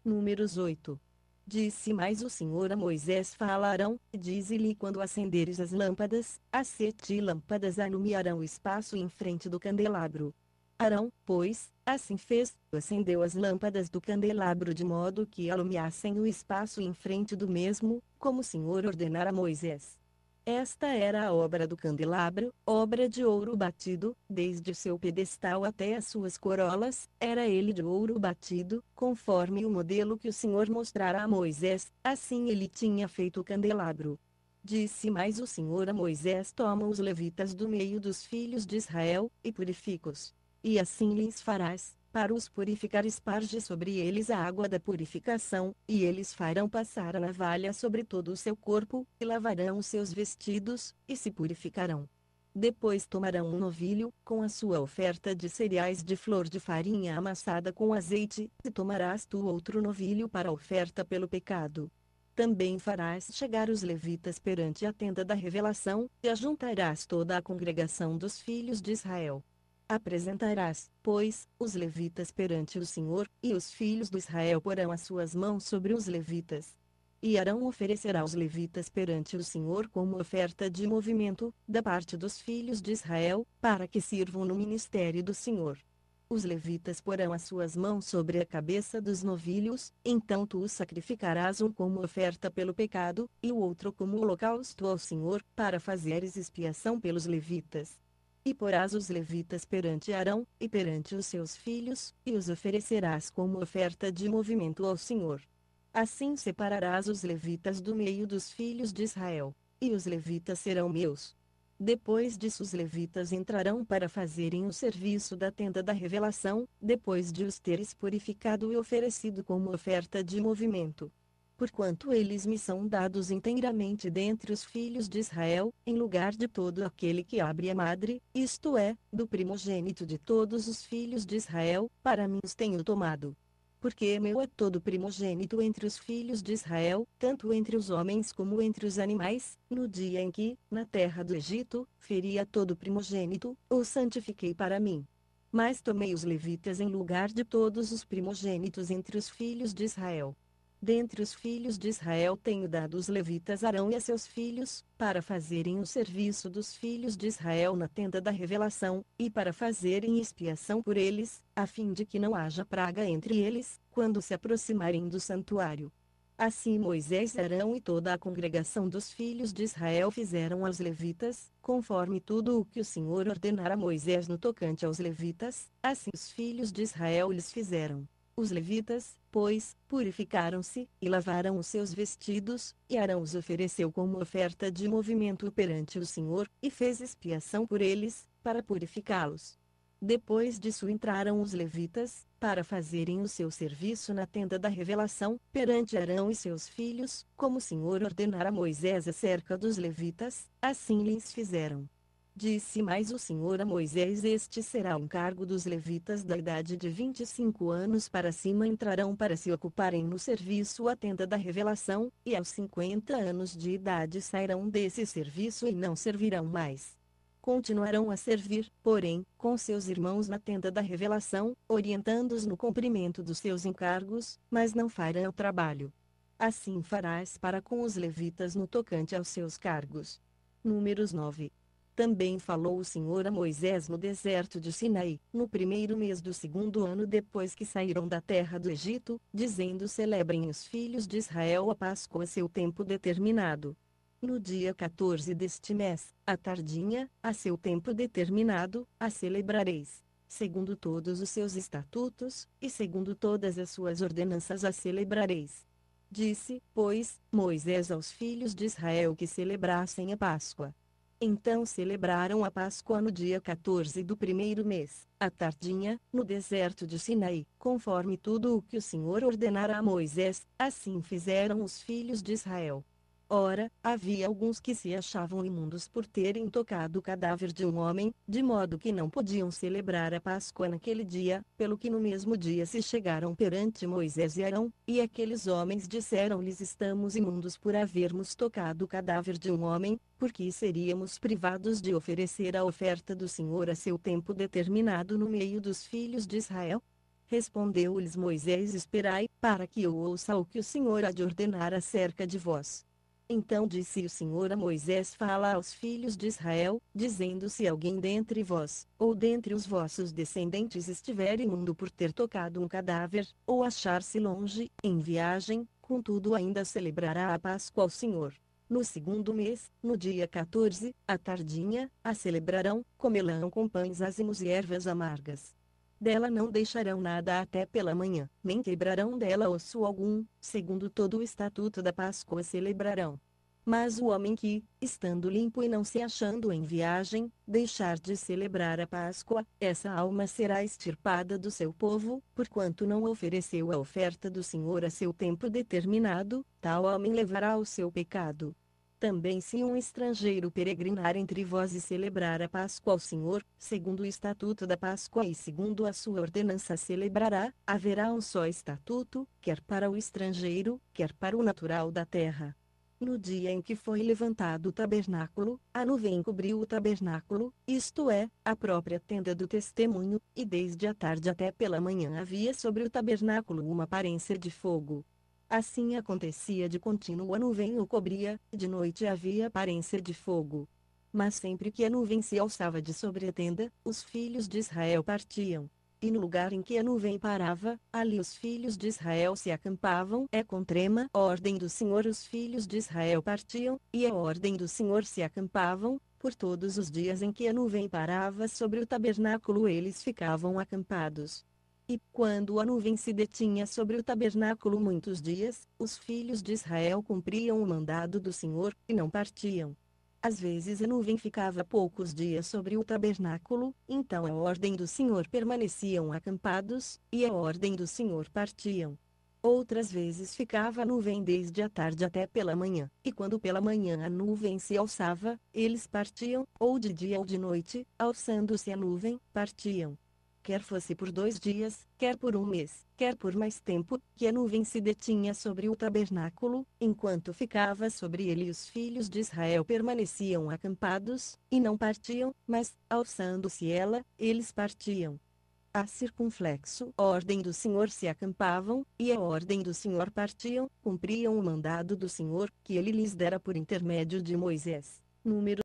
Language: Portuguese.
Números 8. Disse mais o Senhor a Moisés: falarão, dize-lhe quando acenderes as lâmpadas, as 7 lâmpadas alumiarão o espaço em frente do candelabro. Arão, pois, assim fez, acendeu as lâmpadas do candelabro de modo que alumiassem o espaço em frente do mesmo, como o Senhor ordenara a Moisés. Esta era a obra do candelabro, obra de ouro batido, desde o seu pedestal até as suas corolas, era ele de ouro batido, conforme o modelo que o Senhor mostrara a Moisés, assim ele tinha feito o candelabro. Disse mais o Senhor a Moisés: toma os levitas do meio dos filhos de Israel, e purifica-os. E assim lhes farás, para os purificar esparge sobre eles a água da purificação, e eles farão passar a navalha sobre todo o seu corpo, e lavarão os seus vestidos, e se purificarão. Depois tomarão um novilho, com a sua oferta de cereais de flor de farinha amassada com azeite, e tomarás tu outro novilho para a oferta pelo pecado. Também farás chegar os levitas perante a tenda da revelação, e ajuntarás toda a congregação dos filhos de Israel. Apresentarás, pois, os levitas perante o Senhor, e os filhos de Israel porão as suas mãos sobre os levitas. E Arão oferecerá os levitas perante o Senhor como oferta de movimento, da parte dos filhos de Israel, para que sirvam no ministério do Senhor. Os levitas porão as suas mãos sobre a cabeça dos novilhos, então tu os sacrificarás um como oferta pelo pecado, e o outro como holocausto ao Senhor, para fazeres expiação pelos levitas. E porás os levitas perante Arão, e perante os seus filhos, e os oferecerás como oferta de movimento ao Senhor. Assim separarás os levitas do meio dos filhos de Israel, e os levitas serão meus. Depois disso os levitas entrarão para fazerem o serviço da tenda da revelação, depois de os teres purificado e oferecido como oferta de movimento. Porquanto eles me são dados inteiramente dentre os filhos de Israel, em lugar de todo aquele que abre a madre, isto é, do primogênito de todos os filhos de Israel, para mim os tenho tomado. Porque meu é todo primogênito entre os filhos de Israel, tanto entre os homens como entre os animais, no dia em que, na terra do Egito, feri a todo primogênito, o santifiquei para mim. Mas tomei os levitas em lugar de todos os primogênitos entre os filhos de Israel. Dentre os filhos de Israel tenho dado os levitas Arão e a seus filhos, para fazerem o serviço dos filhos de Israel na tenda da revelação, e para fazerem expiação por eles, a fim de que não haja praga entre eles, quando se aproximarem do santuário. Assim Moisés, Arão e toda a congregação dos filhos de Israel fizeram aos levitas, conforme tudo o que o Senhor ordenara a Moisés no tocante aos levitas, assim os filhos de Israel lhes fizeram. Os levitas, pois, purificaram-se, e lavaram os seus vestidos, e Arão os ofereceu como oferta de movimento perante o Senhor, e fez expiação por eles, para purificá-los. Depois disso entraram os levitas, para fazerem o seu serviço na tenda da revelação, perante Arão e seus filhos, como o Senhor ordenara a Moisés acerca dos levitas, assim lhes fizeram. Disse mais o Senhor a Moisés: este será o encargo dos levitas da idade de 25 anos para cima entrarão para se ocuparem no serviço à tenda da revelação, e aos 50 anos de idade sairão desse serviço e não servirão mais. Continuarão a servir, porém, com seus irmãos na tenda da revelação, orientando-os no cumprimento dos seus encargos, mas não farão o trabalho. Assim farás para com os levitas no tocante aos seus cargos. Números 9. Também falou o Senhor a Moisés no deserto de Sinaí, no primeiro mês do segundo ano depois que saíram da terra do Egito, dizendo: celebrem os filhos de Israel a Páscoa a seu tempo determinado. No dia 14 deste mês, à tardinha, a seu tempo determinado, a celebrareis. Segundo todos os seus estatutos, e segundo todas as suas ordenanças a celebrareis. Disse, pois, Moisés aos filhos de Israel que celebrassem a Páscoa. Então celebraram a Páscoa no dia 14 do primeiro mês, à tardinha, no deserto de Sinaí, conforme tudo o que o Senhor ordenara a Moisés, assim fizeram os filhos de Israel. Ora, havia alguns que se achavam imundos por terem tocado o cadáver de um homem, de modo que não podiam celebrar a Páscoa naquele dia, pelo que no mesmo dia se chegaram perante Moisés e Arão, e aqueles homens disseram-lhes: estamos imundos por havermos tocado o cadáver de um homem, porque seríamos privados de oferecer a oferta do Senhor a seu tempo determinado no meio dos filhos de Israel? Respondeu-lhes Moisés: Esperai, para que eu ouça o que o Senhor há de ordenar acerca de vós. Então disse o Senhor a Moisés: Fala aos filhos de Israel, dizendo: Se alguém dentre vós, ou dentre os vossos descendentes estiver imundo por ter tocado um cadáver, ou achar-se longe, em viagem, contudo ainda celebrará a Páscoa ao Senhor. No segundo mês, no dia 14, à tardinha, a celebrarão, comê-lão com pães ázimos e ervas amargas. Dela não deixarão nada até pela manhã, nem quebrarão dela osso algum, segundo todo o estatuto da Páscoa celebrarão. Mas o homem que, estando limpo e não se achando em viagem, deixar de celebrar a Páscoa, essa alma será extirpada do seu povo, porquanto não ofereceu a oferta do Senhor a seu tempo determinado, tal homem levará o seu pecado. Também se um estrangeiro peregrinar entre vós e celebrar a Páscoa ao Senhor, segundo o estatuto da Páscoa e segundo a sua ordenança celebrará, haverá um só estatuto, quer para o estrangeiro, quer para o natural da terra. No dia em que foi levantado o tabernáculo, a nuvem cobriu o tabernáculo, isto é, a própria tenda do testemunho, e desde a tarde até pela manhã havia sobre o tabernáculo uma aparência de fogo. Assim acontecia de contínuo, a nuvem o cobria, de noite havia aparência de fogo. Mas sempre que a nuvem se alçava de sobre a tenda, os filhos de Israel partiam. E no lugar em que a nuvem parava, ali os filhos de Israel se acampavam. É com trema ordem do Senhor os filhos de Israel partiam, e a ordem do Senhor se acampavam, por todos os dias em que a nuvem parava sobre o tabernáculo eles ficavam acampados. E, quando a nuvem se detinha sobre o tabernáculo muitos dias, os filhos de Israel cumpriam o mandado do Senhor, e não partiam. Às vezes a nuvem ficava poucos dias sobre o tabernáculo, então a ordem do Senhor permaneciam acampados, e a ordem do Senhor partiam. Outras vezes ficava a nuvem desde a tarde até pela manhã, e quando pela manhã a nuvem se alçava, eles partiam, ou de dia ou de noite, alçando-se a nuvem, partiam. Quer fosse por 2 dias, quer por um mês, quer por mais tempo, que a nuvem se detinha sobre o tabernáculo, enquanto ficava sobre ele os filhos de Israel permaneciam acampados, e não partiam, mas, alçando-se ela, eles partiam. A circunflexo ordem do Senhor se acampavam, e a ordem do Senhor partiam, cumpriam o mandado do Senhor, que ele lhes dera por intermédio de Moisés. Número